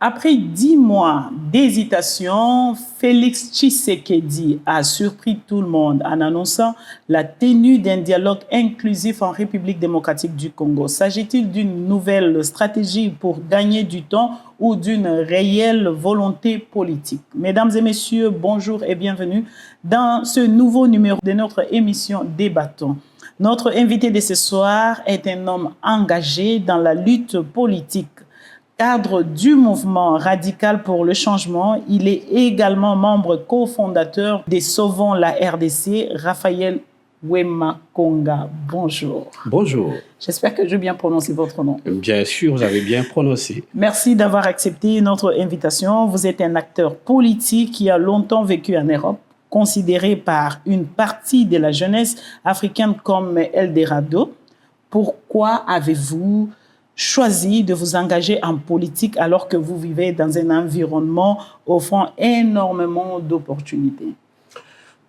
Après 10 mois d'hésitation, Félix Tshisekedi a surpris tout le monde en annonçant la tenue d'un dialogue inclusif en République démocratique du Congo. S'agit-il d'une nouvelle stratégie pour gagner du temps ou d'une réelle volonté politique? Mesdames et messieurs, bonjour et bienvenue dans ce nouveau numéro de notre émission Débattons. Notre invité de ce soir est un homme engagé dans la lutte politique. Cadre du mouvement radical pour le changement, il est également membre cofondateur des Sauvons la RDC, Raphaël Wemakonga. Bonjour. Bonjour. J'espère que j'ai bien prononcé votre nom. Bien sûr, vous avez bien prononcé. Merci d'avoir accepté notre invitation. Vous êtes un acteur politique qui a longtemps vécu en Europe, considéré par une partie de la jeunesse africaine comme Eldorado. Pourquoi avez-vous choisi de vous engager en politique alors que vous vivez dans un environnement offrant énormément d'opportunités?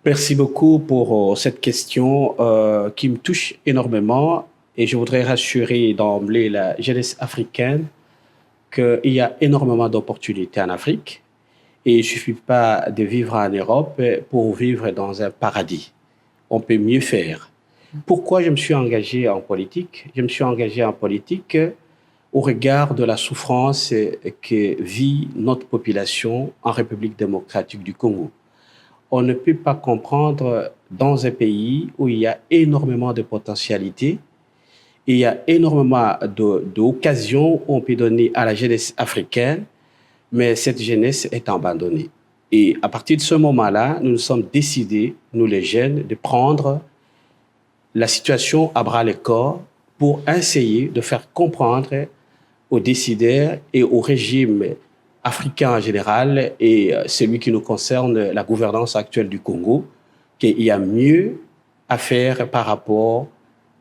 Merci beaucoup pour cette question qui me touche énormément et je voudrais rassurer d'emblée la jeunesse africaine qu'il y a énormément d'opportunités en Afrique et il ne suffit pas de vivre en Europe pour vivre dans un paradis. On peut mieux faire. Pourquoi je me suis engagé en politique? Je me suis engagé en politique au regard de la souffrance que vit notre population en République démocratique du Congo. On ne peut pas comprendre dans un pays où il y a énormément de potentialités, il y a énormément d'occasions qu'on peut donner à la jeunesse africaine, mais cette jeunesse est abandonnée. Et à partir de ce moment-là, nous nous sommes décidés, nous les jeunes, de prendre la situation à bras-le-corps pour essayer de faire comprendre aux décideurs et au régime africain en général et celui qui nous concerne, la gouvernance actuelle du Congo, qu'il y a mieux à faire par rapport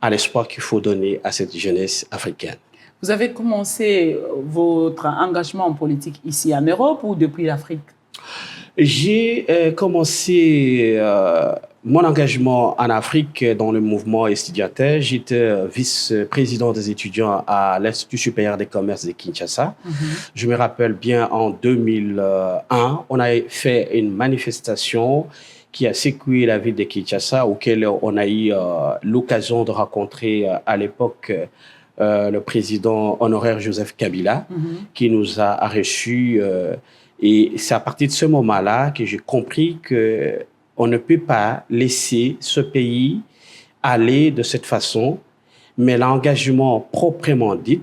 à l'espoir qu'il faut donner à cette jeunesse africaine. Vous avez commencé votre engagement en politique ici en Europe ou depuis l'Afrique? J'ai commencé mon engagement en Afrique dans le mouvement estudiantin. J'étais vice-président des étudiants à l'Institut supérieur des commerces de Kinshasa. Je me rappelle bien, en 2001, on a fait une manifestation qui a secoué la ville de Kinshasa, auquel on a eu l'occasion de rencontrer à l'époque le président honoraire Joseph Kabila, qui nous a reçus. Et c'est à partir de ce moment-là que j'ai compris qu'on ne peut pas laisser ce pays aller de cette façon, mais l'engagement proprement dit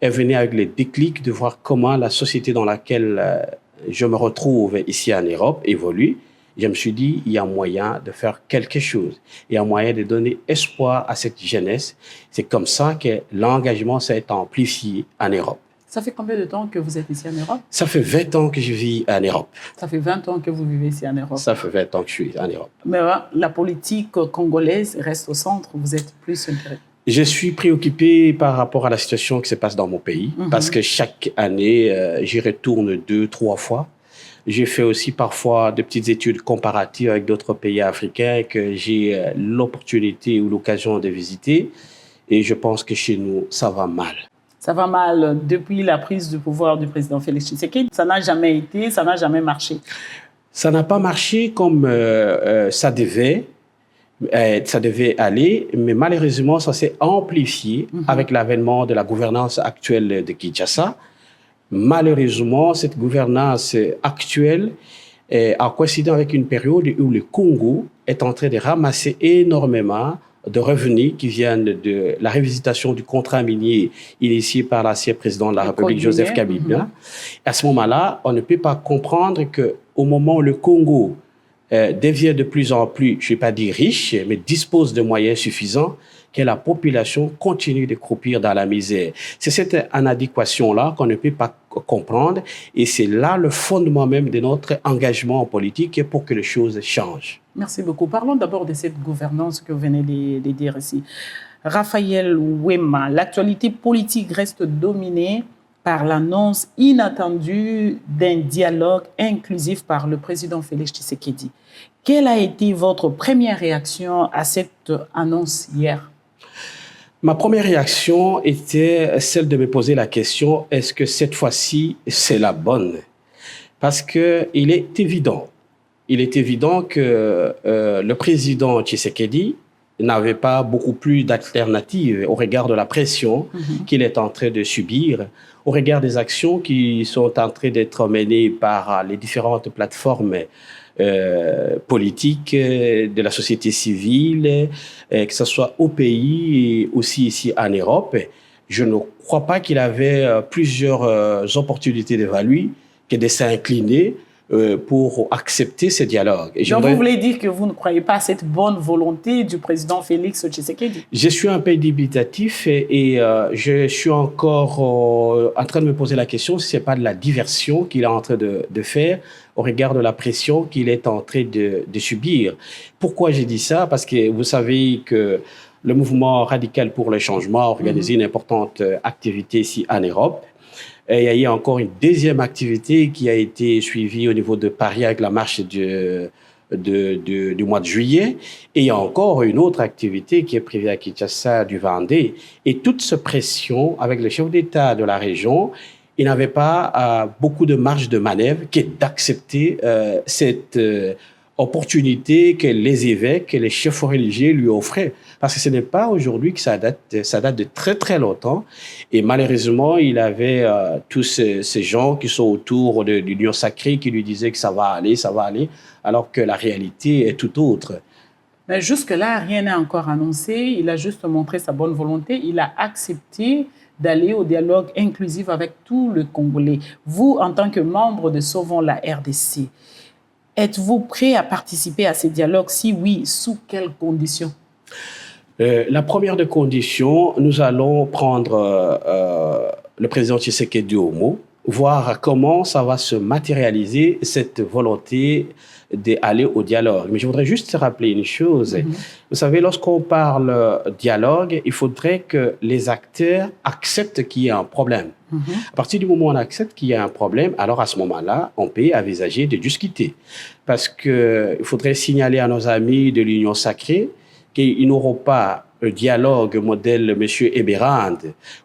est venu avec le déclic de voir comment la société dans laquelle je me retrouve ici en Europe évolue. Je me suis dit, il y a moyen de faire quelque chose. Il y a moyen de donner espoir à cette jeunesse. C'est comme ça que l'engagement s'est amplifié en Europe. Ça fait combien de temps que vous êtes ici en Europe? Ça fait 20 ans que je vis en Europe. Ça fait 20 ans que vous vivez ici en Europe. Ça fait 20 ans que je suis en Europe. Mais la politique congolaise reste au centre. Vous êtes plus intéressé. Je suis préoccupé par rapport à la situation qui se passe dans mon pays parce que chaque année, j'y retourne 2-3 fois. J'ai fait aussi parfois de petites études comparatives avec d'autres pays africains que j'ai l'opportunité ou l'occasion de visiter. Et je pense que chez nous, ça va mal. Ça va mal depuis la prise du pouvoir du président Félix Tshisekedi. Ça n'a jamais été, ça n'a jamais marché. Ça n'a pas marché comme ça devait aller, mais malheureusement, ça s'est amplifié avec l'avènement de la gouvernance actuelle de Kinshasa. Malheureusement, cette gouvernance actuelle a coïncidé avec une période où le Congo est en train de ramasser énormément de revenus qui viennent de la révisitation du contrat minier initié par l'ancien président de la République, Joseph Kabila. À ce moment-là, on ne peut pas comprendre qu'au moment où le Congo devient de plus en plus, je ne vais pas dire riche, mais dispose de moyens suffisants, que la population continue de croupir dans la misère. C'est cette inadéquation-là qu'on ne peut pas comprendre et c'est là le fondement même de notre engagement en politique pour que les choses changent. Merci beaucoup. Parlons d'abord de cette gouvernance que vous venez de dire ici. Raphaël Wema, l'actualité politique reste dominée par l'annonce inattendue d'un dialogue inclusif par le président Félix Tshisekedi. Quelle a été votre première réaction à cette annonce hier? Ma première réaction était celle de me poser la question, est-ce que cette fois-ci, c'est la bonne? Parce qu'il est évident que le président Tshisekedi n'avait pas beaucoup plus d'alternatives au regard de la pression qu'il est en train de subir, au regard des actions qui sont en train d'être menées par les différentes plateformes politiques de la société civile, que ce soit au pays et aussi ici en Europe. Je ne crois pas qu'il avait plusieurs opportunités devant lui que de s'incliner pour accepter ce dialogue. Et donc, vous voulez dire que vous ne croyez pas à cette bonne volonté du président Félix Tshisekedi? Je suis un peu dubitatif et je suis encore en train de me poser la question si ce n'est pas de la diversion qu'il est en train de faire au regard de la pression qu'il est en train de subir. Pourquoi j'ai dit ça? Parce que vous savez que le mouvement radical pour le changement a organisé une importante activité ici en Europe. Et il y a encore une deuxième activité qui a été suivie au niveau de Paris avec la marche du mois de juillet. Et il y a encore une autre activité qui est prévue à Kinshasa du Vendée. Et toute cette pression avec le chef d'État de la région, il n'avait pas beaucoup de marge de manœuvre que d'accepter cette opportunité que les évêques, les chefs religieux lui offraient. Parce que ce n'est pas aujourd'hui que ça date de très très longtemps. Et malheureusement, il avait tous ces gens qui sont autour de l'Union sacrée qui lui disaient que ça va aller, alors que la réalité est tout autre. Mais jusque-là, rien n'est encore annoncé. Il a juste montré sa bonne volonté. Il a accepté d'aller au dialogue inclusif avec tout le Congolais. Vous, en tant que membre de Sauvons la RDC, êtes-vous prêt à participer à ces dialogues? Si oui, sous quelles conditions? La première des conditions, nous allons prendre le président Tshisekedi au mot, voir comment ça va se matérialiser, cette volonté d'aller au dialogue. Mais je voudrais juste rappeler une chose. Vous savez, lorsqu'on parle dialogue, il faudrait que les acteurs acceptent qu'il y a un problème. À partir du moment où on accepte qu'il y a un problème, alors à ce moment-là, on peut envisager de discuter. Parce qu'il faudrait signaler à nos amis de l'Union sacrée qu'ils n'auront pas un dialogue modèle M. Eberhard,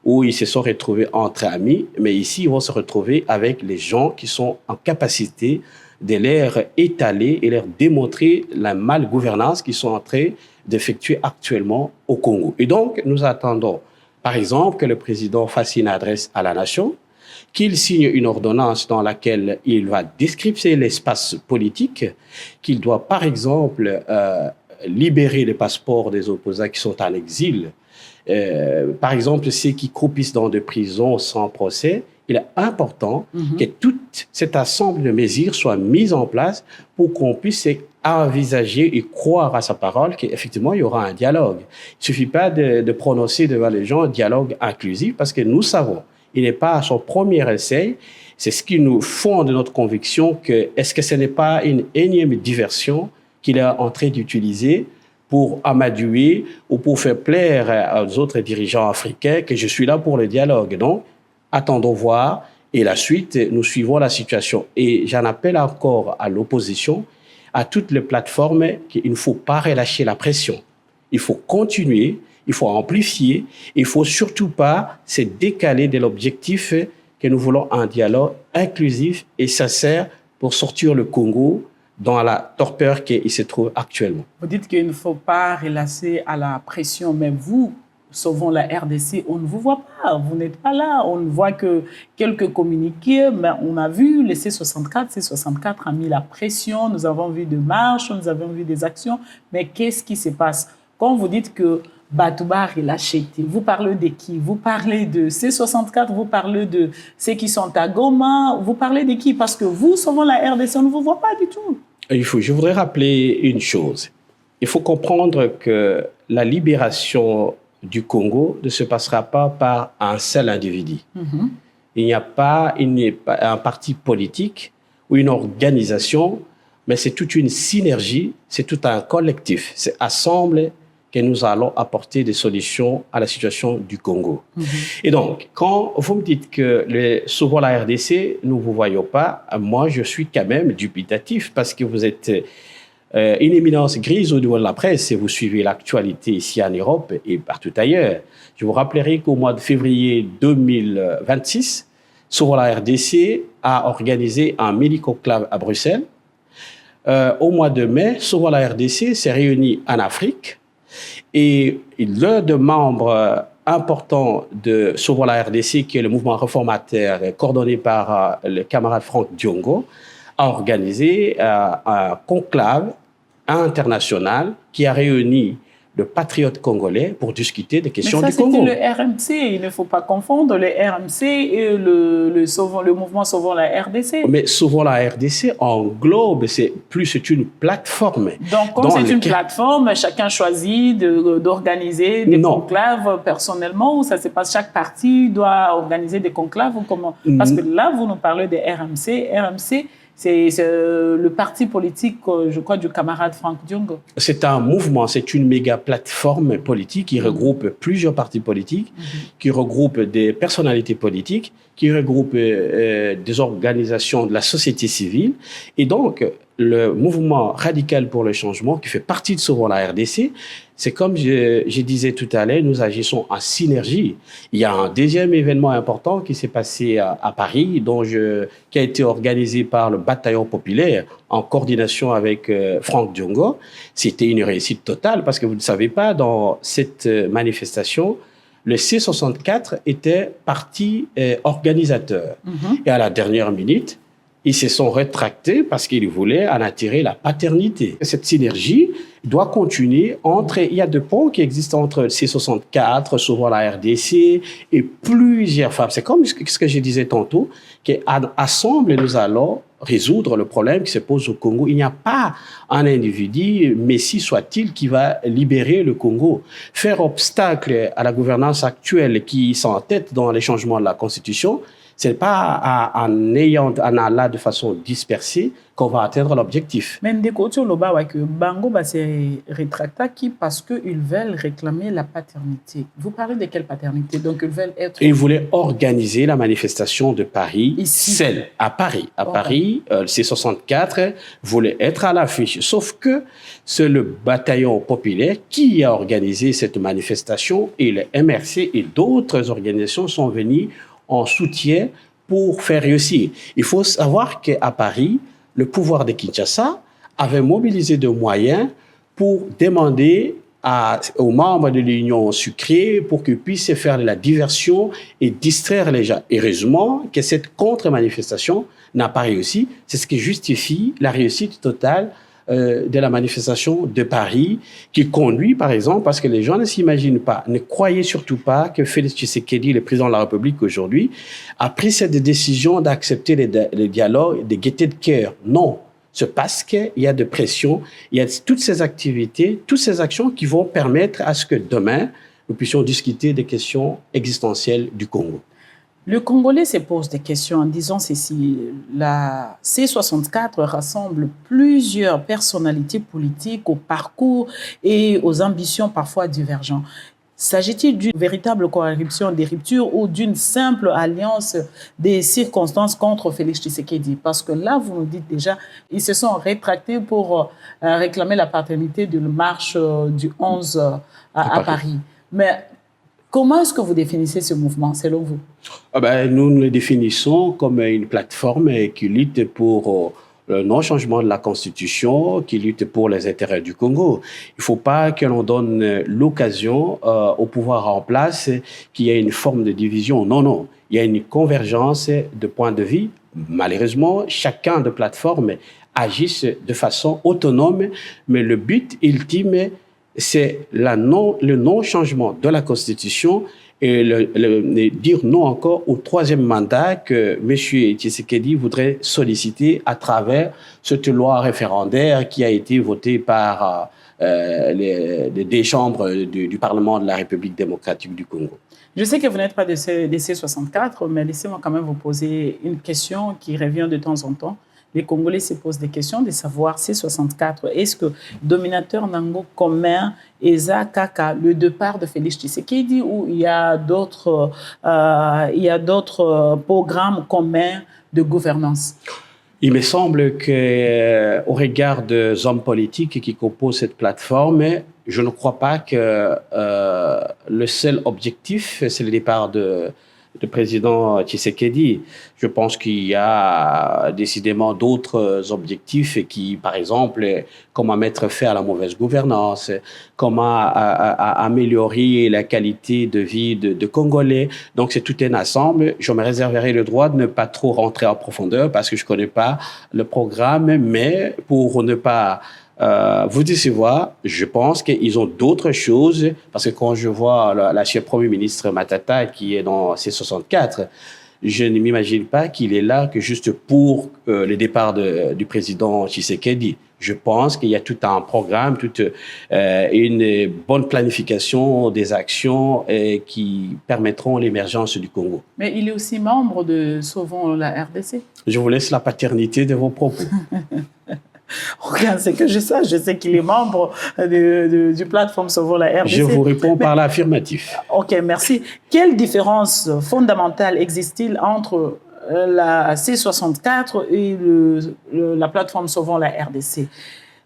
où ils se sont retrouvés entre amis, mais ici, ils vont se retrouver avec les gens qui sont en capacité de leur étaler et leur démontrer la malgouvernance qu'ils sont en train d'effectuer actuellement au Congo. Et donc, nous attendons, par exemple, que le président fasse une adresse à la nation, qu'il signe une ordonnance dans laquelle il va descripter l'espace politique, qu'il doit, par exemple, libérer les passeports des opposants qui sont en exil. Par exemple, ceux qui croupissent dans des prisons sans procès, il est important que toute cette assemblée de mesures soit mise en place pour qu'on puisse envisager et croire à sa parole qu'effectivement, il y aura un dialogue. Il ne suffit pas de prononcer devant les gens un dialogue inclusif parce que nous savons, il n'est pas à son premier essai. C'est ce qui nous fonde notre conviction que est-ce que ce n'est pas une énième diversion qu'il est en train d'utiliser pour amadouer ou pour faire plaire aux autres dirigeants africains que je suis là pour le dialogue. Donc, attendons voir et la suite, nous suivons la situation. Et j'en appelle encore à l'opposition, à toutes les plateformes, qu'il ne faut pas relâcher la pression. Il faut continuer, il faut amplifier, il ne faut surtout pas se décaler de l'objectif que nous voulons un dialogue inclusif et sincère pour sortir le Congo dans la torpeur qu'il se trouve actuellement. Vous dites qu'il ne faut pas relâcher à la pression, mais vous, Sauvons la RDC, on ne vous voit pas, vous n'êtes pas là, on ne voit que quelques communiqués, mais on a vu les C64, C64 a mis la pression, nous avons vu des marches, nous avons vu des actions, mais qu'est-ce qui se passe? Quand vous dites que Batouba a relâché, vous parlez de qui? Vous parlez de C64, vous parlez de ceux qui sont à Goma, vous parlez de qui? Parce que vous, Sauvons la RDC, on ne vous voit pas du tout. Je voudrais rappeler une chose. Il faut comprendre que la libération du Congo ne se passera pas par un seul individu. Il n'y a pas un parti politique ou une organisation, mais c'est toute une synergie, c'est tout un collectif. C'est ensemble que nous allons apporter des solutions à la situation du Congo. Et donc, quand vous me dites que souvent la RDC, nous ne vous voyons pas, moi je suis quand même dubitatif parce que vous êtes une éminence grise au niveau de la presse, si vous suivez l'actualité ici en Europe et partout ailleurs. Je vous rappellerai qu'au mois de février 2026, Sorola RDC a organisé un mini-conclave à Bruxelles. Au mois de mai, Sorola RDC s'est réuni en Afrique et l'un des membres importants de Sorola RDC, qui est le mouvement réformateur coordonné par le camarade Franck Diongo, a organisé un conclave international qui a réuni de patriotes congolais pour discuter des questions du Congo. Mais ça, c'était le RMC. Il ne faut pas confondre le RMC et le mouvement Sauvons la RDC. Mais Sauvons la RDC englobe, c'est une plateforme. Donc, comme c'est une plateforme, chacun choisit d'organiser des conclaves personnellement, ou ça se passe, chaque parti doit organiser des conclaves ou comment? Parce que là, vous nous parlez de RMC. RMC, c'est le parti politique, je crois, du camarade Franck Diongo. C'est un mouvement, c'est une méga plateforme politique qui regroupe plusieurs partis politiques, qui regroupe des personnalités politiques, qui regroupe des organisations de la société civile. Et donc, le mouvement radical pour le changement, qui fait partie de Sauvons la RDC, c'est comme je disais tout à l'heure, nous agissons en synergie. Il y a un deuxième événement important qui s'est passé à Paris, qui a été organisé par le Bataillon populaire en coordination avec Franck Diongo. C'était une réussite totale parce que vous ne savez pas, dans cette manifestation, le C64 était parti organisateur. Et à la dernière minute, ils se sont rétractés parce qu'ils voulaient en attirer la paternité. Cette synergie doit continuer il y a deux ponts qui existent entre C64, souvent la RDC et plusieurs femmes. C'est comme ce que je disais tantôt, qu'ensemble, nous allons résoudre le problème qui se pose au Congo. Il n'y a pas un individu, messie soit-il, qui va libérer le Congo. Faire obstacle à la gouvernance actuelle qui s'entête dans les changements de la Constitution, c'est pas en allant de façon dispersée qu'on va atteindre l'objectif. Mais Ndeko Tsholoba wa que Bango va se rétracter parce qu'ils veulent réclamer la paternité. Vous parlez de quelle paternité? Donc ils veulent être... Ils voulaient organiser la manifestation de Paris, celle à Paris. À Paris, le C64 voulait être à l'affiche. Sauf que c'est le bataillon populaire qui a organisé cette manifestation et le MRC et d'autres organisations sont venus en soutien pour faire réussir. Il faut savoir qu'à Paris, le pouvoir de Kinshasa avait mobilisé des moyens pour demander aux membres de l'Union sucrée pour qu'ils puissent faire de la diversion et distraire les gens. Heureusement que cette contre-manifestation n'a pas réussi. C'est ce qui justifie la réussite totale de la manifestation de Paris, qui conduit, par exemple, parce que les gens ne s'imaginent pas, ne croyez surtout pas que Félix Tshisekedi, le président de la République aujourd'hui, a pris cette décision d'accepter les dialogues de gaieté de cœur. Non, c'est parce qu'il y a de pression, il y a toutes ces activités, toutes ces actions qui vont permettre à ce que demain, nous puissions discuter des questions existentielles du Congo. Le Congolais se pose des questions en disant ceci. La C64 rassemble plusieurs personnalités politiques au parcours et aux ambitions parfois divergentes. S'agit-il d'une véritable coalition des ruptures ou d'une simple alliance des circonstances contre Félix Tshisekedi? Parce que là, vous nous dites déjà, ils se sont rétractés pour réclamer la paternité d'une marche du 11 à Paris. Mais comment est-ce que vous définissez ce mouvement, selon vous? Nous le définissons comme une plateforme qui lutte pour le non-changement de la Constitution, qui lutte pour les intérêts du Congo. Il ne faut pas que l'on donne l'occasion au pouvoir en place qu'il y ait une forme de division. Non, non. Il y a une convergence de points de vue. Malheureusement, chacun de plateformes agisse de façon autonome, mais le but ultime, c'est le non-changement de la Constitution et dire non encore au troisième mandat que M. Tshisekedi voudrait solliciter à travers cette loi référendaire qui a été votée par des chambres du Parlement de la République démocratique du Congo. Je sais que vous n'êtes pas de C64, mais laissez-moi quand même vous poser une question qui revient de temps en temps. Les Congolais se posent des questions de savoir C64. Est-ce que dominateur Nango commun Eza Kaka, le départ de Félix Tshisekedi, ou il y a d'autres programmes communs de gouvernance? Il me semble que, au regard des hommes politiques qui composent cette plateforme, je ne crois pas que le seul objectif, c'est le départ de président Tshisekedi. Je pense qu'il y a décidément d'autres objectifs qui, par exemple, comment mettre fin à la mauvaise gouvernance, comment améliorer la qualité de vie de Congolais. Donc, c'est tout un ensemble. Je me réserverai le droit de ne pas trop rentrer en profondeur parce que je ne connais pas le programme, mais pour ne pas vous décevoir, je pense qu'ils ont d'autres choses, parce que quand je vois la chef Premier ministre Matata qui est dans C64, je ne m'imagine pas qu'il est là que juste pour le départ du président Tshisekedi. Je pense qu'il y a tout un programme, toute une bonne planification des actions qui permettront l'émergence du Congo. Mais il est aussi membre de Sauvons la RDC. Je vous laisse la paternité de vos propos. Regarde, c'est que je sais qu'il est membre du plateforme Sauvons la RDC. Je vous réponds par l'affirmatif. OK, merci. Quelle différence fondamentale existe-t-il entre la C64 et la plateforme Sauvons la RDC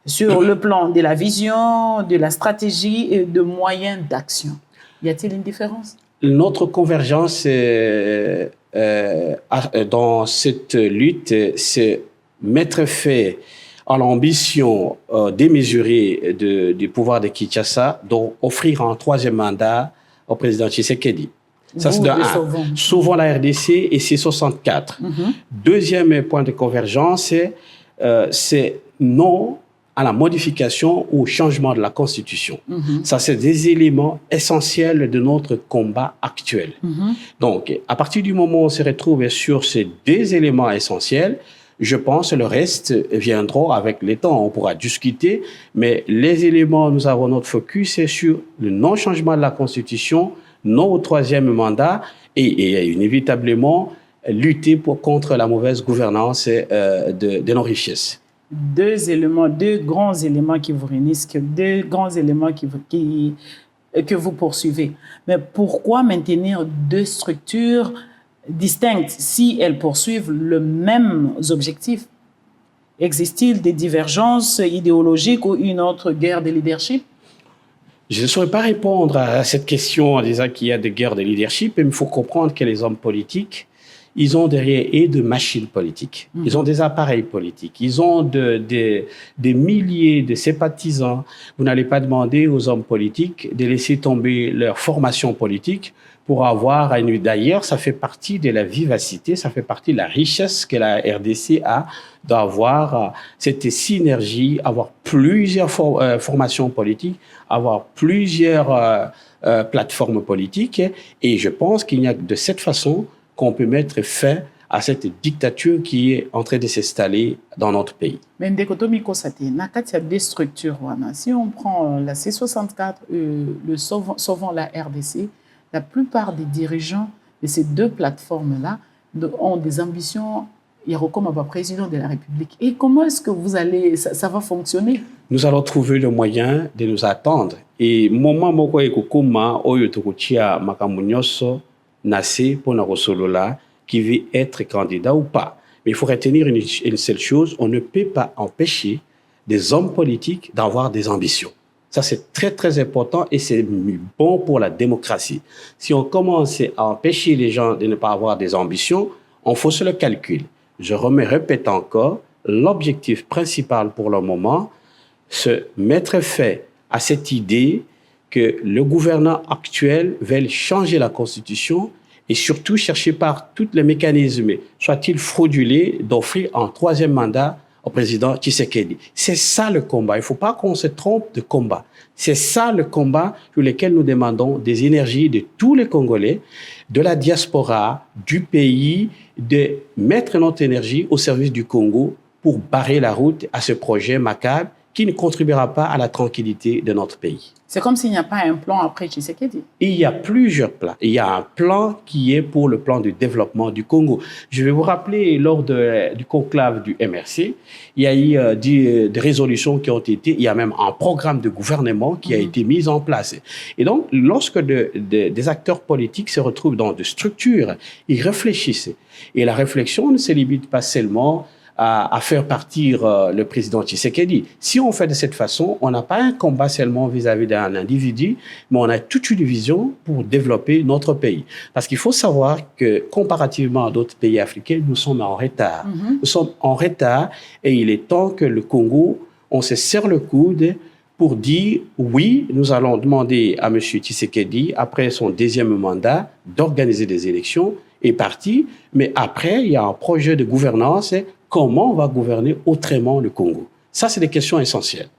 sur le plan de la vision, de la stratégie et de moyens d'action? Y a-t-il une différence? Notre convergence dans cette lutte, c'est mettre fin à l'ambition démesurée du pouvoir de Kinshasa d'offrir un troisième mandat au président Tshisekedi. Ça, c'est de un. Sauvons la RDC et C64. Deuxième point de convergence, c'est non à la modification ou au changement de la Constitution. Ça, c'est des éléments essentiels de notre combat actuel. Donc, à partir du moment où on se retrouve sur ces deux éléments essentiels, je pense que le reste viendra avec le temps. On pourra discuter, mais les éléments, nous avons notre focus sur le non-changement de la Constitution, non au troisième mandat et inévitablement lutter contre la mauvaise gouvernance de nos richesses. Deux grands éléments qui vous réunissent, deux grands éléments que vous poursuivez. Mais pourquoi maintenir deux structures distinctes si elles poursuivent le même objectif? Existe-t-il des divergences idéologiques ou une autre guerre de leadership? Je ne saurais pas répondre à cette question en disant qu'il y a des guerres de leadership, mais il faut comprendre que les hommes politiques, ils ont derrière eux des machines politiques, ils ont des appareils politiques, ils ont des milliers de sympathisants. Vous n'allez pas demander aux hommes politiques de laisser tomber leur formation politique pour avoir une... D'ailleurs, ça fait partie de la vivacité, ça fait partie de la richesse que la RDC a d'avoir cette synergie, avoir plusieurs formations politiques, avoir plusieurs plateformes politiques. Et je pense qu'il n'y a que de cette façon qu'on peut mettre fin à cette dictature qui est en train de s'installer dans notre pays. Mais Ndekoto Mikosate, il y a des structures. Si on prend la C64, le Sauvons la RDC, la plupart des dirigeants de ces deux plateformes-là ont des ambitions. Il y a comme un président de la République. Et comment est-ce que ça va fonctionner? Nous allons trouver le moyen de nous attendre. Et moment moko ekokuma oyo tokotia makamunyoso nase pour Narosolola qui veut être candidat ou pas. Mais il faut retenir une seule chose, on ne peut pas empêcher des hommes politiques d'avoir des ambitions. Ça, c'est très, très important et c'est bon pour la démocratie. Si on commence à empêcher les gens de ne pas avoir des ambitions, on fausse le calcul. Je répète encore, l'objectif principal pour le moment, c'est mettre fin à cette idée que le gouvernement actuel veut changer la Constitution et surtout chercher par tous les mécanismes, soit-il fraudulé, d'offrir un troisième mandat au président Tshisekedi. C'est ça le combat. Il ne faut pas qu'on se trompe de combat. C'est ça le combat sur lequel nous demandons des énergies de tous les Congolais, de la diaspora, du pays, de mettre notre énergie au service du Congo pour barrer la route à ce projet macabre qui ne contribuera pas à la tranquillité de notre pays. C'est comme s'il n'y a pas un plan après Tshisekedi. Il y a plusieurs plans. Il y a un plan qui est pour le plan de développement du Congo. Je vais vous rappeler, lors du conclave du MRC, il y a eu des résolutions qui ont été, il y a même un programme de gouvernement qui a été mis en place. Et donc, lorsque des acteurs politiques se retrouvent dans des structures, ils réfléchissent. Et la réflexion ne se limite pas seulement à faire partir le président Tshisekedi. Si on fait de cette façon, on n'a pas un combat seulement vis-à-vis d'un individu, mais on a toute une vision pour développer notre pays. Parce qu'il faut savoir que comparativement à d'autres pays africains, nous sommes en retard. Nous sommes en retard et il est temps que le Congo, on se serre le coude pour dire oui, nous allons demander à M. Tshisekedi, après son deuxième mandat, d'organiser des élections et parti. Mais après, il y a un projet de gouvernance. Comment on va gouverner autrement le Congo? Ça, c'est des questions essentielles.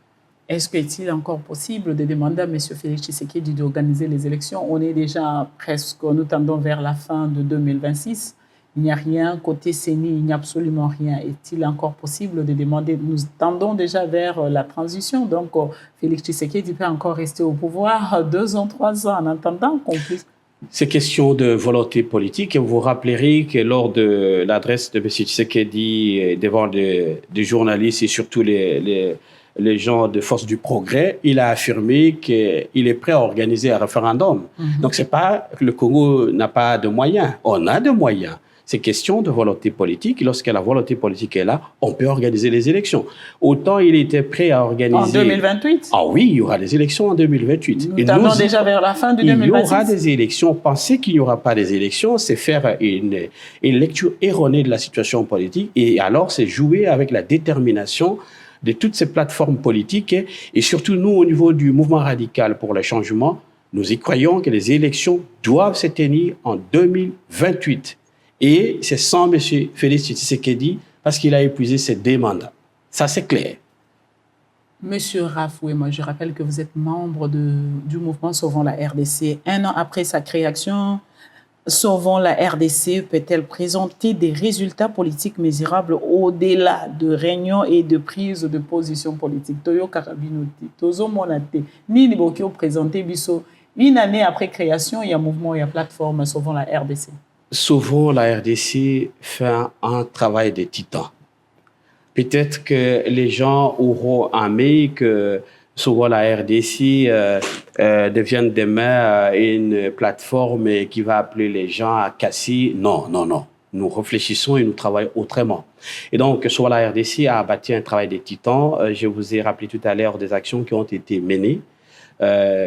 Est-ce qu'il est encore possible de demander à M. Félix Tshisekedi d'organiser les élections? On est déjà presque, nous tendons vers la fin de 2026. Il n'y a rien, côté CENI, il n'y a absolument rien. Est-il encore possible de demander? Nous tendons déjà vers la transition, donc Félix Tshisekedi peut encore rester au pouvoir 2 ans, 3 ans en attendant qu'on puisse... C'est question de volonté politique. Et vous vous rappellerez que lors de l'adresse de M. Tshisekedi devant des journalistes et surtout les gens de Force du Progrès, il a affirmé qu'il est prêt à organiser un référendum. Donc, c'est pas que le Congo n'a pas de moyens. On a de moyens. C'est question de volonté politique. Lorsque la volonté politique est là, on peut organiser les élections. Autant il était prêt à organiser... En 2028? Ah oui, il y aura des élections en 2028. Nous tendons déjà vers la fin de 2026. Il y aura des élections. Penser qu'il n'y aura pas des élections, c'est faire une lecture erronée de la situation politique. Et alors, c'est jouer avec la détermination de toutes ces plateformes politiques. Et surtout, nous, au niveau du mouvement radical pour le changement, nous y croyons que les élections doivent se tenir en 2028. Et c'est sans M. Félix Tshisekedi parce qu'il a épuisé ses 2 mandats. Ça, c'est clair. Monsieur Rafoué, je rappelle que vous êtes membre du mouvement Sauvons la RDC. 1 an après sa création, Sauvons la RDC peut-elle présenter des résultats politiques mesurables au-delà de réunions et de prises de position politique? Toyo Karabinoti, Tozo Monate, Nini Bokio présenté Bisso. 1 année après création, il y a un mouvement, il y a plateforme Sauvons la RDC. Souvent, la RDC fait un travail de titan. Peut-être que les gens auront aimé que souvent la RDC devienne demain une plateforme qui va appeler les gens à casser. Non, non, non. Nous réfléchissons et nous travaillons autrement. Et donc, souvent la RDC a bâti un travail de titan. Je vous ai rappelé tout à l'heure des actions qui ont été menées.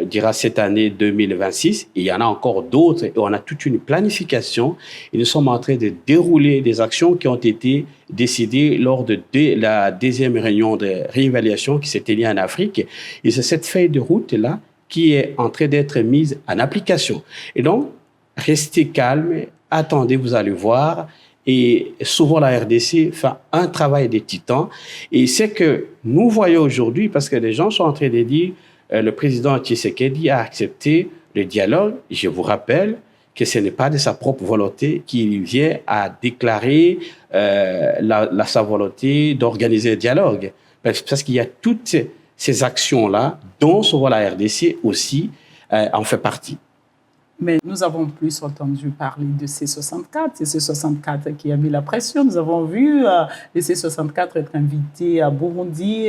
Dira cette année 2026. Il y en a encore d'autres et on a toute une planification. Et nous sommes en train de dérouler des actions qui ont été décidées lors de la 2e réunion de réévaluation qui s'est tenue en Afrique. Et c'est cette feuille de route-là qui est en train d'être mise en application. Et donc, restez calme, attendez, vous allez voir. Et souvent, la RDC fait un travail de titan. Et c'est que nous voyons aujourd'hui, parce que les gens sont en train de dire le président Tshisekedi a accepté le dialogue. Je vous rappelle que ce n'est pas de sa propre volonté qu'il vient à déclarer sa volonté d'organiser le dialogue. Parce qu'il y a toutes ces actions-là, dont souvent la RDC aussi en fait partie. Mais nous avons plus entendu parler de C64. C'est C64 qui a mis la pression. Nous avons vu les C64 être invités à Burundi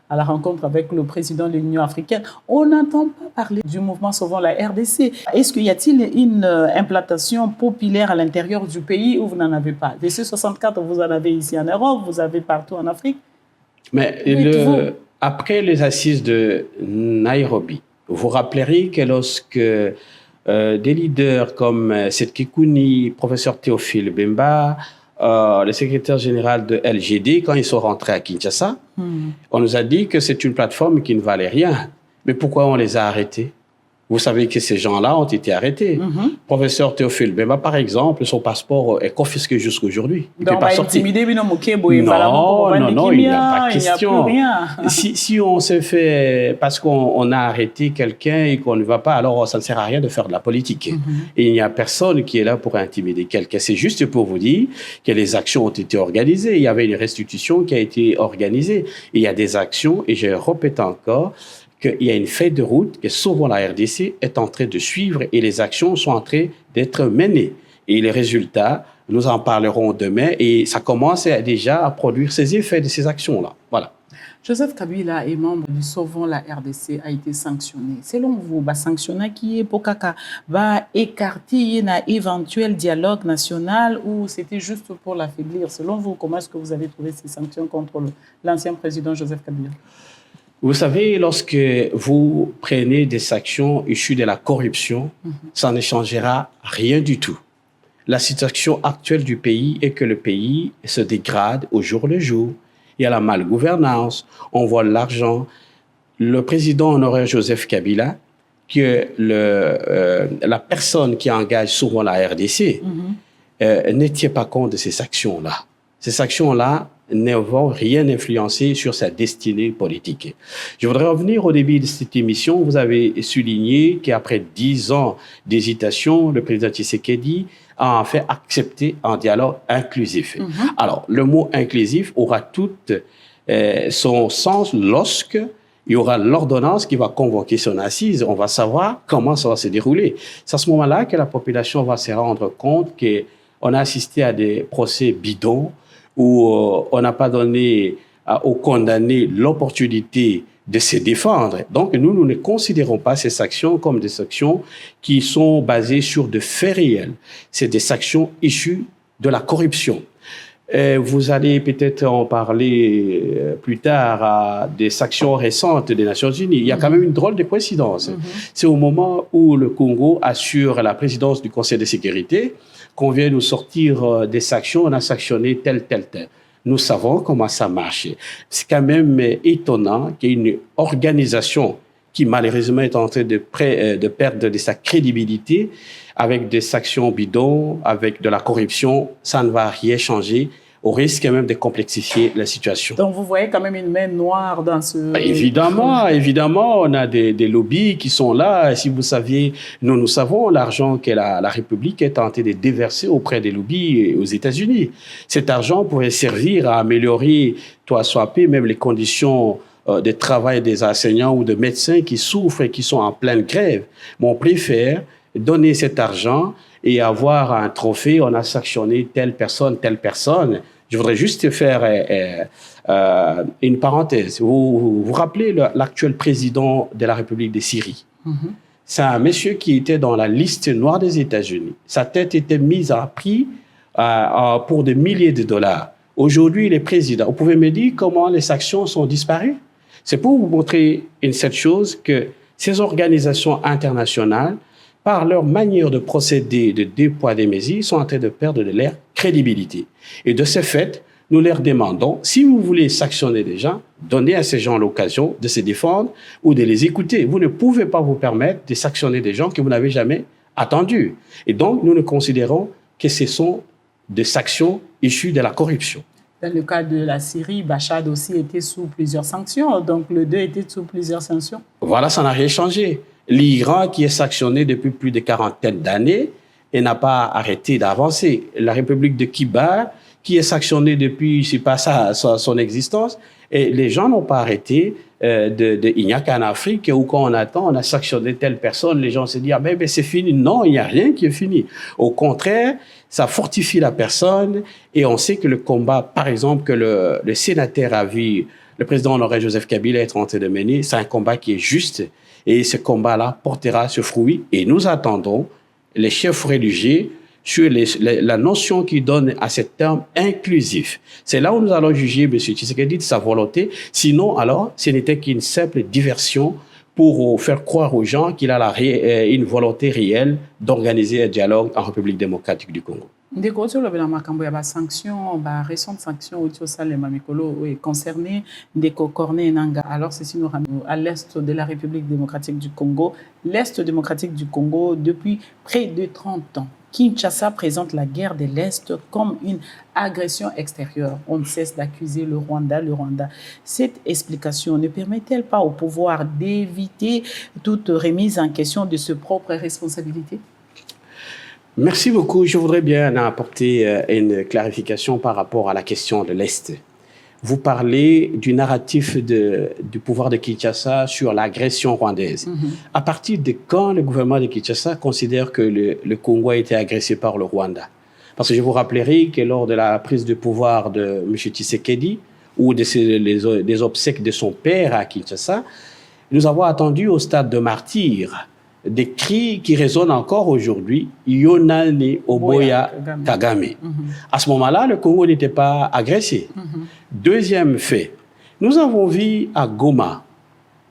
à la rencontre avec le président de l'Union africaine. On n'entend pas parler du mouvement Sauvons la RDC. Est-ce qu'il y a-t-il une implantation populaire à l'intérieur du pays où vous n'en avez pas? Les C64, vous en avez ici en Europe, vous avez partout en Afrique. Mais après les assises de Nairobi, vous rappellerez que lorsque des leaders comme Seth Kouni, professeur Théophile Bemba, le secrétaire général de LGD, quand ils sont rentrés à Kinshasa, on nous a dit que c'est une plateforme qui ne valait rien. Mais pourquoi on les a arrêtés? Vous savez que ces gens-là ont été arrêtés. Professeur Théophile Bemba, par exemple, son passeport est confisqué jusqu'à aujourd'hui. Il ne peut pas sortir. Non, il n'y a pas question. Si on se fait, parce qu'on a arrêté quelqu'un et qu'on ne va pas, alors ça ne sert à rien de faire de la politique. Et il n'y a personne qui est là pour intimider quelqu'un. C'est juste pour vous dire que les actions ont été organisées. Il y avait une restitution qui a été organisée. Il y a des actions, et je répète encore, qu'il y a une feuille de route que souvent la RDC est en train de suivre et les actions sont en train d'être menées. Et les résultats Nous en parlerons demain et ça commence déjà à produire ses effets de ces actions-là. Voilà. Joseph Kabila est membre du Sauvons la RDC, a été sanctionné. Selon vous, sanctionner qui est pour Kaka va écarter un éventuel dialogue national ou c'était juste pour l'affaiblir? Selon vous, comment est-ce que vous avez trouvé ces sanctions contre l'ancien président Joseph Kabila? Vous savez, lorsque vous prenez des sanctions issues de la corruption, ça ne changera rien du tout. La situation actuelle du pays est que le pays se dégrade au jour le jour. Il y a la malgouvernance, on vole l'argent. Le président honoraire Joseph Kabila, qui est la personne qui engage souvent la RDC, ne tient pas compte de ces actions-là. Ces actions-là ne vont rien influencer sur sa destinée politique. Je voudrais revenir au début de cette émission. Vous avez souligné qu'après 10 ans d'hésitation, le président Tshisekedi a en fait accepté un dialogue inclusif. Alors, le mot inclusif aura tout son sens lorsque il y aura l'ordonnance qui va convoquer son assise. On va savoir comment ça va se dérouler. C'est à ce moment-là que la population va se rendre compte qu'on a assisté à des procès bidons où on n'a pas donné aux condamnés l'opportunité de se défendre. Donc, nous ne considérons pas ces actions comme des actions qui sont basées sur de faits réels. C'est des actions issues de la corruption. Vous allez peut-être en parler plus tard à des actions récentes des Nations Unies. Il y a quand même une drôle de coïncidence. C'est au moment où le Congo assure la présidence du Conseil de sécurité qu'on vient nous sortir des sanctions, on a sanctionné tel. Nous savons comment ça marche. C'est quand même étonnant qu'il y ait une organisation qui malheureusement est en train de perdre de sa crédibilité avec des sanctions bidons, avec de la corruption. Ça ne va rien changer, au risque même de complexifier la situation. Donc vous voyez quand même une main noire dans ce... Évidemment, on a des lobbies qui sont là. Si vous saviez, nous savons l'argent que la République est tentée de déverser auprès des lobbies aux États-Unis. Cet argent pourrait servir à améliorer, même les conditions de travail des enseignants ou de médecins qui souffrent et qui sont en pleine grève. Mais on préfère donner cet argent et avoir un trophée, on a sanctionné telle personne. Je voudrais juste faire une parenthèse. Vous vous rappelez l'actuel président de la République de Syrie? C'est un monsieur qui était dans la liste noire des États-Unis. Sa tête était mise à prix pour des milliers de dollars. Aujourd'hui, il est président. Vous pouvez me dire comment les sanctions sont disparues? C'est pour vous montrer cette chose que ces organisations internationales, par leur manière de procéder de deux poids, deux mesures, sont en train de perdre de leur crédibilité. Et de ce fait, nous leur demandons, si vous voulez sanctionner des gens, donnez à ces gens l'occasion de se défendre ou de les écouter. Vous ne pouvez pas vous permettre de sanctionner des gens que vous n'avez jamais attendus. Et donc, nous considérons que ce sont des sanctions issues de la corruption. Dans le cas de la Syrie, Bachar aussi était sous plusieurs sanctions. Donc, le 2 était sous plusieurs sanctions. Voilà, ça n'a rien changé. L'Iran, qui est sanctionné depuis plus de 40 d'années et n'a pas arrêté d'avancer. La République de Cuba, qui est sanctionnée depuis, je ne sais pas ça, son existence, et les gens n'ont pas arrêté. Il n'y a qu'en Afrique où quand on attend, on a sanctionné telle personne, les gens se disent « Ah ben c'est fini ». Non, il n'y a rien qui est fini. Au contraire, ça fortifie la personne et on sait que le combat, par exemple, que le sénateur a vu le président honoraire Joseph Kabila être en train de mener, c'est un combat qui est juste. Et ce combat-là portera ce fruit. Et nous attendons les chefs religieux sur la notion qu'ils donnent à ce terme inclusif. C'est là où nous allons juger M. Tshisekedi de sa volonté. Sinon, alors, ce n'était qu'une simple diversion pour faire croire aux gens qu'il a une volonté réelle d'organiser un dialogue en République démocratique du Congo. Ndeko tolobela makambo ya sanction récente sanction au Salema Mikolo est concerné Ndeko Corneille Nangaa. Alors ceci nous ramène à l'est de la République démocratique du Congo. L'est démocratique du Congo depuis près de 30 ans. Kinshasa présente la guerre de l'Est comme une agression extérieure. On ne cesse d'accuser le Rwanda. Cette explication ne permet-elle pas au pouvoir d'éviter toute remise en question de ses propres responsabilités? Merci beaucoup. Je voudrais bien apporter une clarification par rapport à la question de l'Est. Vous parlez du narratif du pouvoir de Kinshasa sur l'agression rwandaise. À partir de quand le gouvernement de Kinshasa considère que le Congo a été agressé par le Rwanda? Parce que je vous rappellerai que lors de la prise de pouvoir de M. Tshisekedi, ou des obsèques de son père à Kinshasa, nous avons attendu au stade de martyr des cris qui résonnent encore aujourd'hui, Yonane Oboya Kagame. À ce moment-là, le Congo n'était pas agressé. Deuxième fait, nous avons vu à Goma,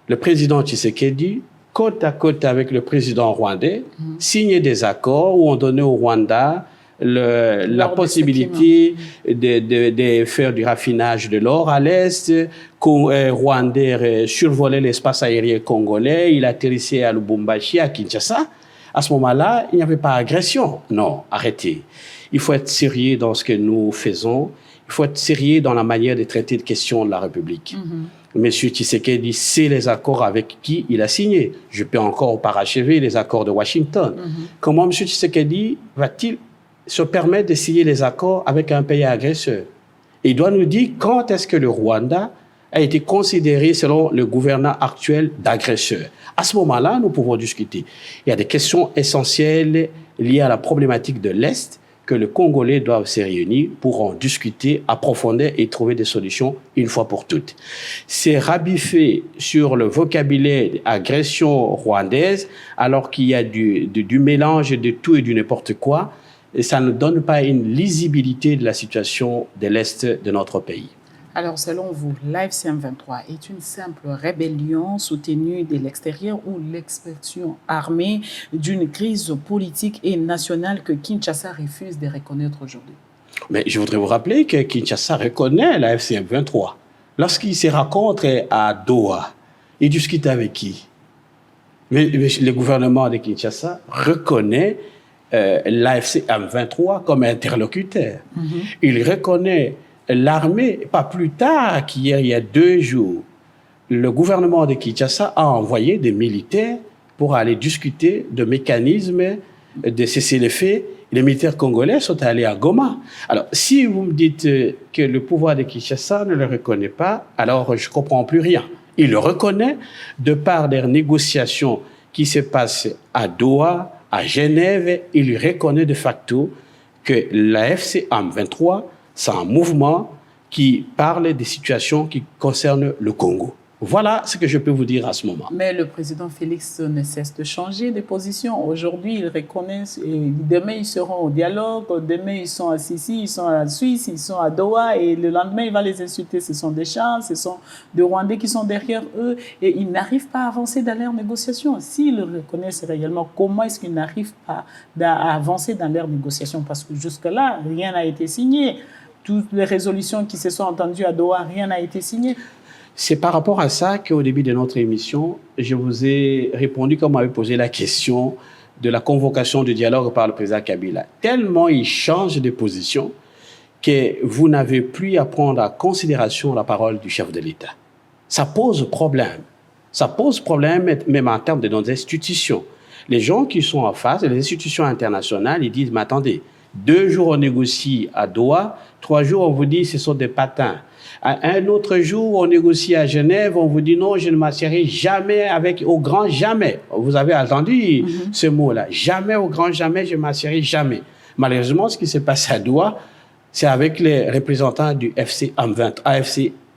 le président Tshisekedi, côte à côte avec le président rwandais, signer des accords où on donnait au Rwanda la possibilité de faire du raffinage de l'or à l'est. Rwandais survolait l'espace aérien congolais, il atterrissait à Lubumbashi, à Kinshasa. À ce moment-là, il n'y avait pas d'agression. Non, arrêtez. Il faut être sérieux dans ce que nous faisons. Il faut être sérieux dans la manière de traiter de questions de la République. Monsieur Tshisekedi sait les accords avec qui il a signé. Je peux encore parachever les accords de Washington. Comment monsieur Tshisekedi va-t-il se permettre de signer les accords avec un pays agresseur? Il doit nous dire quand est-ce que le Rwanda a été considéré, selon le gouvernement actuel, d'agresseur. À ce moment-là, nous pouvons discuter. Il y a des questions essentielles liées à la problématique de l'Est que les Congolais doivent se réunir pour en discuter, approfondir et trouver des solutions une fois pour toutes. C'est rabiffer sur le vocabulaire agression rwandaise alors qu'il y a du mélange de tout et du n'importe quoi. Et ça ne donne pas une lisibilité de la situation de l'Est de notre pays. Alors, selon vous, l'AFC M23 est une simple rébellion soutenue de l'extérieur ou l'expression armée d'une crise politique et nationale que Kinshasa refuse de reconnaître aujourd'hui? Mais je voudrais vous rappeler que Kinshasa reconnaît l'AFC M23. Lorsqu'il se rencontre à Doha, il discute avec qui? Mais le gouvernement de Kinshasa reconnaît l'AFC M23 comme interlocuteur. Il reconnaît l'armée, pas plus tard qu'hier, il y a 2 jours, le gouvernement de Kinshasa a envoyé des militaires pour aller discuter de mécanismes de cessez-le-feu. Les militaires congolais sont allés à Goma. Alors, si vous me dites que le pouvoir de Kinshasa ne le reconnaît pas, alors je ne comprends plus rien. Il le reconnaît de par des négociations qui se passent à Doha, à Genève. Il reconnaît de facto que l'AFC M23, c'est un mouvement qui parle des situations qui concernent le Congo. Voilà ce que je peux vous dire à ce moment. Mais le président Félix ne cesse de changer de position. Aujourd'hui, ils reconnaissent, et demain ils seront au dialogue, demain ils sont à Sissi, ils sont à Suisse, ils sont à Doha, et le lendemain il va les insulter. Ce sont des chants, ce sont des Rwandais qui sont derrière eux, et ils n'arrivent pas à avancer dans leurs négociations. S'ils le reconnaissent réellement, comment est-ce qu'ils n'arrivent pas à avancer dans leurs négociations? Parce que jusque-là, rien n'a été signé. Toutes les résolutions qui se sont entendues à Doha, rien n'a été signé. C'est par rapport à ça qu'au début de notre émission, je vous ai répondu quand vous m'avez posé la question de la convocation du dialogue par le président Kabila. Tellement il change de position que vous n'avez plus à prendre en considération la parole du chef de l'État. Ça pose problème. Ça pose problème même en termes de nos institutions. Les gens qui sont en face, les institutions internationales, ils disent, mais attendez, 2 jours on négocie à Doha, 3 jours on vous dit ce sont des patins. Un autre jour, on négocie à Genève, on vous dit non, je ne m'assierai jamais au grand jamais. Vous avez entendu ce mot-là. Jamais, au grand jamais, je ne m'assierai jamais. Malheureusement, ce qui s'est passé à Doha, c'est avec les représentants du AFC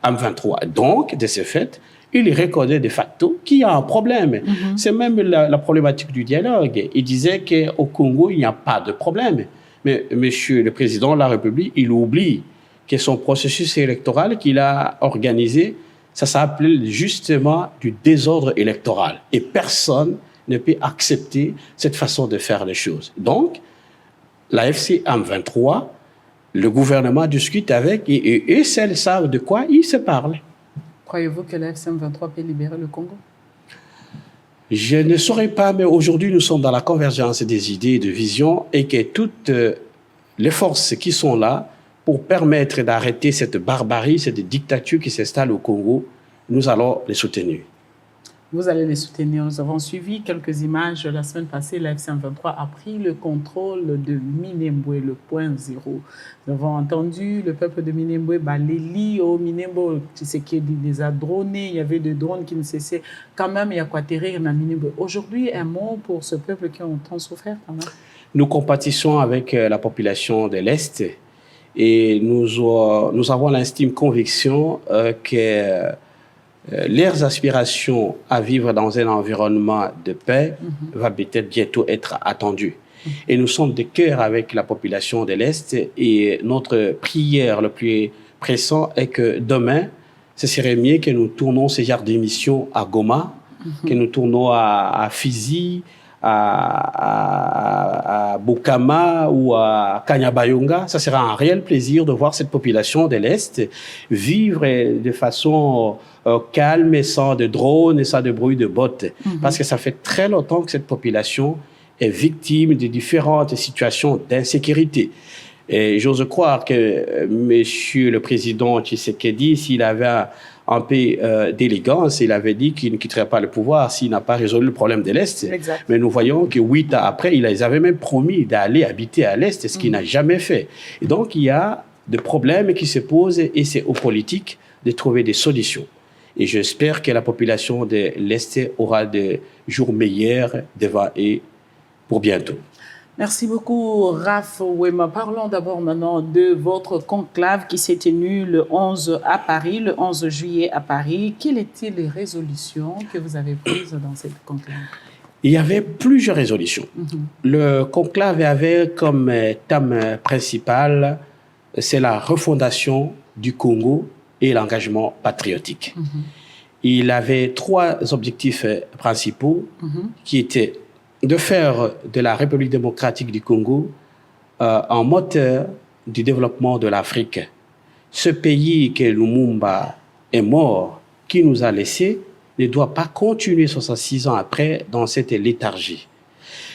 M23. Donc, de ce fait, il reconnaît de facto qu'il y a un problème. C'est même la problématique du dialogue. Il disait qu'au Congo, il n'y a pas de problème. Mais monsieur le président de la République, il oublie que son processus électoral qu'il a organisé, ça s'appelle justement du désordre électoral. Et personne ne peut accepter cette façon de faire les choses. Donc, la FC M23, le gouvernement discute avec et celles savent de quoi ils se parlent. Croyez-vous que la FC M23 peut libérer le Congo? Je ne saurais pas, mais aujourd'hui, nous sommes dans la convergence des idées et de visions et que toutes les forces qui sont là pour permettre d'arrêter cette barbarie, cette dictature qui s'installe au Congo, nous allons les soutenir. Vous allez les soutenir. Nous avons suivi quelques images la semaine passée. La FC M23 a pris le contrôle de Minembwe, le point zéro. Nous avons entendu le peuple de Minembwe, les au Minembwe, Tshisekedi les a dronés. Il y avait des drones qui ne cessaient quand même à atterrir dans Minembwe. Aujourd'hui, un mot pour ce peuple qui a autant souffert quand même. Nous compatissons avec la population de l'Est et nous avons l'intime conviction que leurs aspirations à vivre dans un environnement de paix va peut-être bientôt être attendues. Et nous sommes de cœur avec la population de l'Est et notre prière le plus pressant est que demain, ce serait mieux que nous tournons ce genre d'émission à Goma, que nous tournons à Fizi, à Bukama ou à Kanyabayonga. Ça sera un réel plaisir de voir cette population de l'Est vivre de façon calme et sans de drones et sans de bruit de bottes. Parce que ça fait très longtemps que cette population est victime de différentes situations d'insécurité. Et j'ose croire que Monsieur le Président Tshisekedi, s'il avait un peu d'élégance, il avait dit qu'il ne quitterait pas le pouvoir s'il n'a pas résolu le problème de l'Est. Exact. Mais nous voyons que 8 ans après, ils avaient même promis d'aller habiter à l'Est, ce qu'il n'a jamais fait. Et donc, il y a des problèmes qui se posent et c'est aux politiques de trouver des solutions. Et j'espère que la population de l'Est aura des jours meilleurs devant et pour bientôt. Merci beaucoup, Raph Ouéma. Parlons d'abord maintenant de votre conclave qui s'est tenu le 11 à Paris, le 11 juillet à Paris. Quelles étaient les résolutions que vous avez prises dans cette conclave? Il y avait plusieurs résolutions. Le conclave avait comme thème principal, c'est la refondation du Congo et l'engagement patriotique. Il avait 3 objectifs principaux qui étaient de faire de la République démocratique du Congo un moteur du développement de l'Afrique. Ce pays que Lumumba est mort, qui nous a laissés, ne doit pas continuer 66 ans après dans cette léthargie.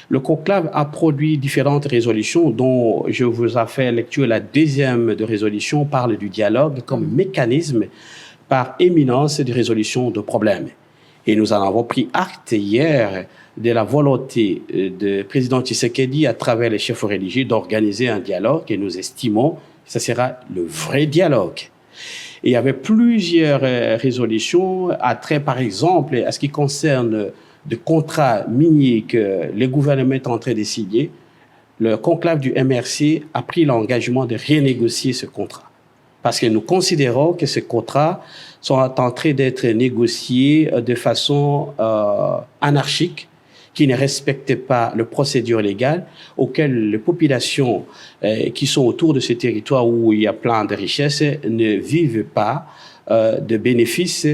Le conclave a produit différentes résolutions dont je vous ai fait lecture. La deuxième de résolution parle du dialogue comme mécanisme par éminence de résolution de problèmes. Et nous en avons pris acte hier de la volonté du président Tshisekedi à travers les chefs religieux d'organiser un dialogue et nous estimons que ce sera le vrai dialogue. Et il y avait plusieurs résolutions à trait, par exemple, à ce qui concerne de contrats miniers que le gouvernement est en train de signer. Le conclave du MRC a pris l'engagement de renégocier ce contrat. Parce que nous considérons que ces contrats sont en train d'être négociés de façon anarchique, qui ne respectent pas les procédures légales auxquelles les populations qui sont autour de ce territoire où il y a plein de richesses ne vivent pas de bénéfices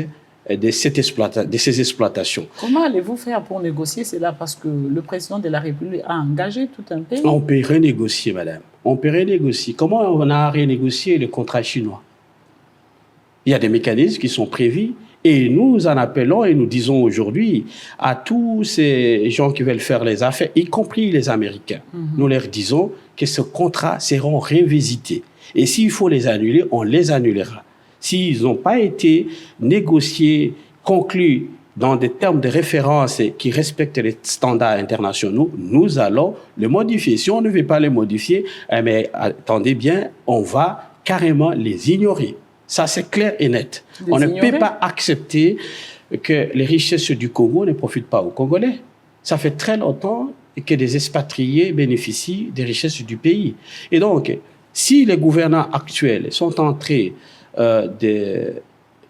de ces exploitations. Comment allez-vous faire pour négocier cela? Parce que le président de la République a engagé tout un pays. On peut renégocier, madame. On peut renégocier. Comment on a renégocié le contrat chinois? Il y a des mécanismes qui sont prévus. Et nous en appelons et nous disons aujourd'hui à tous ces gens qui veulent faire les affaires, y compris les Américains, nous leur disons que ces contrats seront révisités. Et s'il faut les annuler, on les annulera. S'ils n'ont pas été négociés, conclus dans des termes de référence qui respectent les standards internationaux, nous allons les modifier. Si on ne veut pas les modifier, mais attendez bien, on va carrément les ignorer. Ça, c'est clair et net. On ne peut pas accepter que les richesses du Congo ne profitent pas aux Congolais. Ça fait très longtemps que des expatriés bénéficient des richesses du pays. Et donc, si les gouvernants actuels sont en train de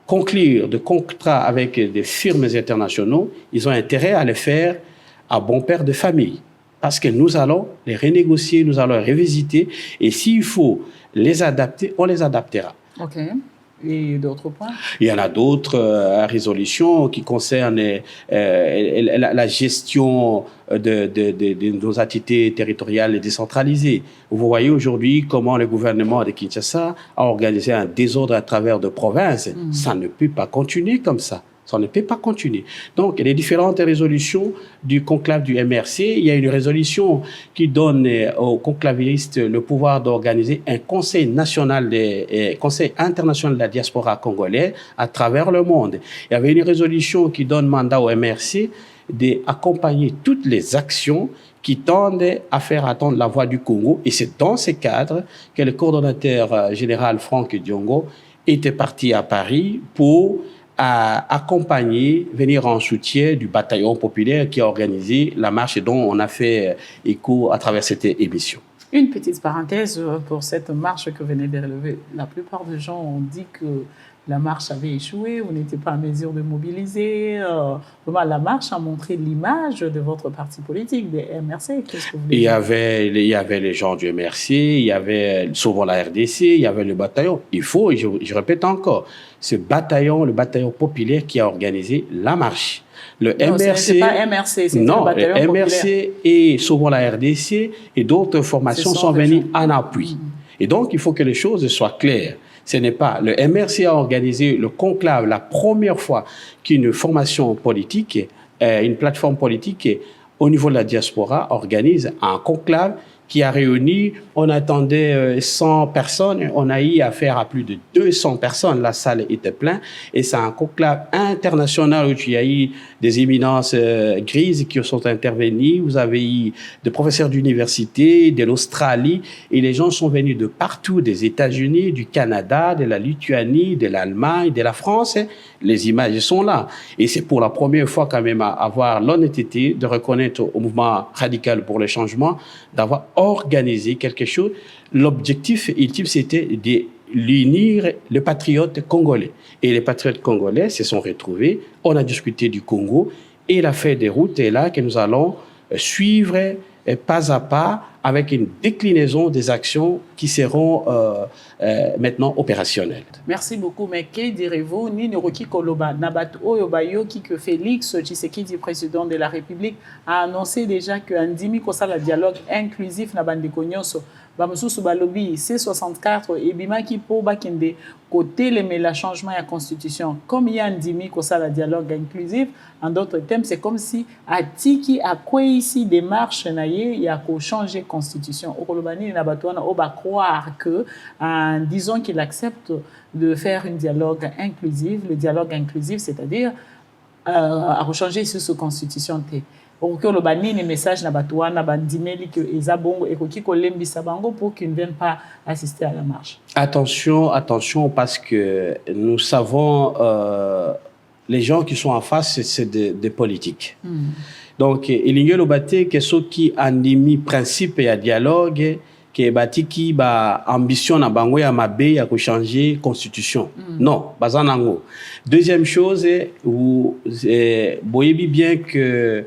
conclure des contrats avec des firmes internationaux, ils ont intérêt à le faire à bon père de famille. Parce que nous allons les renégocier, nous allons les revisiter. Et s'il faut les adapter, on les adaptera. OK. Et d'autres points? Il y en a d'autres résolutions qui concernent la gestion de nos entités territoriales décentralisées. Vous voyez aujourd'hui comment le gouvernement de Kinshasa a organisé un désordre à travers de provinces. Ça ne peut pas continuer comme ça. Ça ne peut pas continuer. Donc, les différentes résolutions du conclave du MRC, il y a une résolution qui donne aux conclavistes le pouvoir d'organiser un conseil international de la diaspora congolaise à travers le monde. Il y avait une résolution qui donne mandat au MRC d'accompagner toutes les actions qui tendent à faire attendre la voix du Congo. Et c'est dans ce cadre que le coordonnateur général Franck Diongo était parti à Paris pour à accompagner, venir en soutien du bataillon populaire qui a organisé la marche et dont on a fait écho à travers cette émission. Une petite parenthèse pour cette marche que vous venez de relever. La plupart des gens ont dit que la marche avait échoué, vous n'étiez pas en mesure de mobiliser. Vraiment, la marche a montré l'image de votre parti politique, des MRC. Qu'est-ce que vous voulez dire? Il y avait les gens du MRC, il y avait souvent la RDC, il y avait le bataillon. Il faut, et je répète encore, ce bataillon, le bataillon populaire qui a organisé la marche. Le Non, MRC, c'est pas MRC, c'est le bataillon le populaire. MRC et souvent la RDC et d'autres formations sont venues en appui. Et donc, il faut que les choses soient claires. Ce n'est pas le MRC a organisé le conclave la première fois qu'une formation politique, une plateforme politique au niveau de la diaspora organise un conclave qui a réuni, on attendait 100 personnes, on a eu affaire à plus de 200 personnes, la salle était pleine, et c'est un conclave international où il y a eu des éminences grises qui sont intervenues, vous avez eu des professeurs d'université, de l'Australie, et les gens sont venus de partout, des États-Unis, du Canada, de la Lituanie, de l'Allemagne, de la France, les images sont là. Et c'est pour la première fois quand même à avoir l'honnêteté de reconnaître au mouvement radical pour le changement, d'avoir organisé quelque chose. L'objectif ultime, c'était de l'unir les patriotes congolais. Et les patriotes congolais se sont retrouvés, on a discuté du Congo, et la feuille de route est là que nous allons suivre pas à pas avec une déclinaison des actions qui seront maintenant opérationnelles. Merci beaucoup. Mais que direz-vous, Nini Roki Koloba, Nabat Oyobayo, qui que Félix Tshisekedi, président de la République, a annoncé déjà que Andimi Kosala dialogue inclusif na bandeko nyonso bamususu balobi C64 et bimaki po bakende côté le changement à la constitution comme il y a Andimi Kosala dialogue inclusif en d'autres termes c'est comme si atiki a quoi ici démarche naie il y a ko changer constitution okolobani na batwana o ba croire que en disant qu'il accepte de faire un dialogue inclusif, le dialogue inclusif c'est-à-dire à rechanger sur ce constitution pour que le banni message na batouana bandimeli que ezabongo et qui kolembisa bango pour qu'ils ne viennent pas assister à la marche. Attention, attention parce que nous savons les gens qui sont en face c'est des politiques. Donc il y a le bâti que ceux qui animent principe et à dialogue que bati qui ba ambition na bango ya mabe ya changer constitution. Non, bazanango. Deuxième chose, vous voyez bien que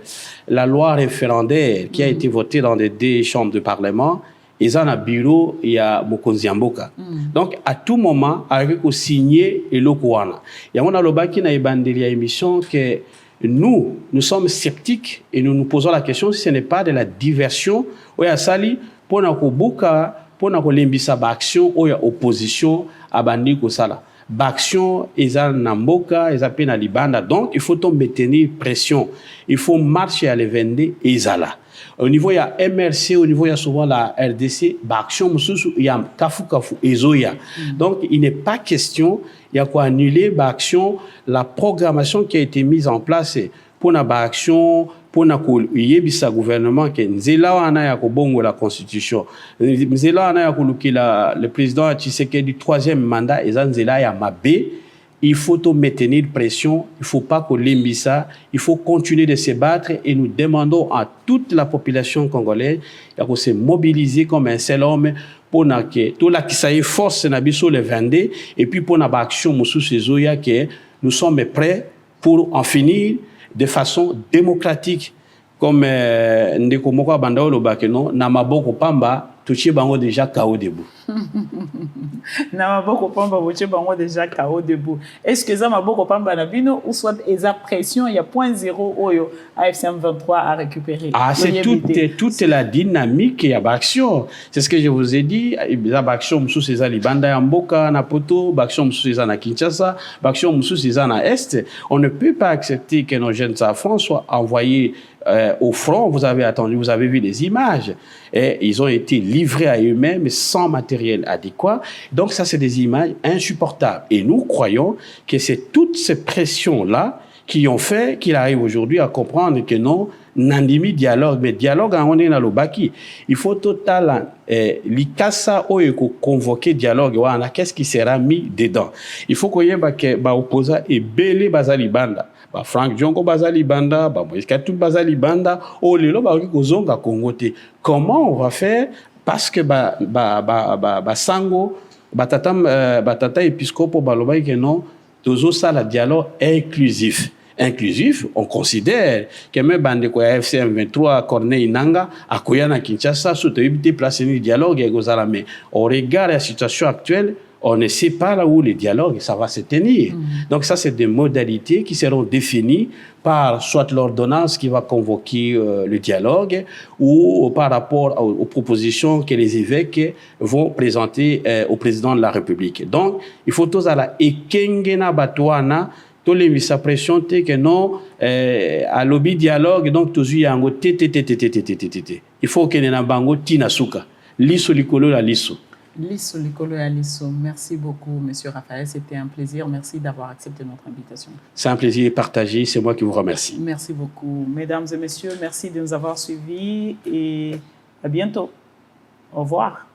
la loi référendaire qui a été votée dans les deux chambres de parlement, ils ont un bureau, il y a Mokonzi Mboka. Donc, à tout moment, avec au signé et le Kouana. Il y a un lobaki na ibandeli émission que nous sommes sceptiques et nous nous posons la question si ce n'est pas de la diversion. Oui, à Sali, pour na kobuka, pour na kolembisa ba action ou ya opposition à bandi kosala. Baction, eza namboka, eza pe na libanda. Donc, il faut maintenir pression. Il faut marcher à l'événement eza là. Au niveau, il y a MRC, au niveau, il y a souvent la RDC, Baction, il y a Kafu, Ezoya. Donc, il n'est pas question, il y a quoi annuler Baction, la programmation qui a été mise en place pour la Baction, pour le gouvernement qui nzela wana ya kobongo la constitution nzela wana ya kolukila le président Tshisekedi du troisième mandat eza nzela ya mabe. Il faut maintenir pression, il ne faut pas qu'on limbisa, il faut continuer de se battre et nous demandons à toute la population congolaise de se mobiliser comme un seul homme pour que tout la qui s'aille force na biso le 22 et puis pour na ba action musu sezoya que nous sommes prêts pour en finir de façon démocratique comme ndeko moko bandao lobakeno na maboko pamba touché bango déjà KO debout. Na maboko pamba touché bango déjà KO debout. Est-ce que ça maboko pamba na bino ou soit eza pression il y a 0.0 oyo AFCM 23 à récupérer? Ah, c'est toute la dynamique ya action. C'est ce que je vous ai dit, za action musu seza libanda ya mboka na poto, action musu seza na Kinshasa, action musu seza na Est. On ne peut pas accepter que nos jeunes enfants soient envoyés au front. Vous avez attendu, vous avez vu les images. Et ils ont été livrés à eux-mêmes sans matériel adéquat. Donc ça, c'est des images insupportables. Et nous croyons que c'est toutes ces pressions-là qui ont fait qu'il arrive aujourd'hui à comprendre que non, nandimi dialogue, mais dialogue on est dans le baki. Il faut total l'ikasa ou convoquer dialogue wana qu'est-ce qui sera mis dedans. Il faut qu'on y ait que ba opposa et belé bazali banda. Ba Frank Diongo bazali banda, ba Moïse Katumbi bazali banda, o lelo ba kozonga kongote. Comment on va faire parce que ba sango batata épiscopo baloba que non toujours ça le dialogue inclusif. Inclusif, on considère que même bande ko FCM 23 Corneille Nanga akoya na Kinshasa surtout éviter placer le dialogue et gozala mais au regard de la situation actuelle on ne sait pas là où le dialogue ça va se tenir. Donc ça c'est des modalités qui seront définies par soit l'ordonnance qui va convoquer le dialogue ou par rapport aux propositions que les évêques vont présenter au président de la République. Donc il faut tous à la ekengena batwana tous les mises à pression que non à lobby dialogue donc toujours yango il faut que na bango tina suka liso likolo la liso. Lisso Likolo et Alisso, merci beaucoup, Monsieur Raphaël. C'était un plaisir. Merci d'avoir accepté notre invitation. C'est un plaisir partagé. C'est moi qui vous remercie. Merci beaucoup. Mesdames et messieurs, merci de nous avoir suivis et à bientôt. Au revoir.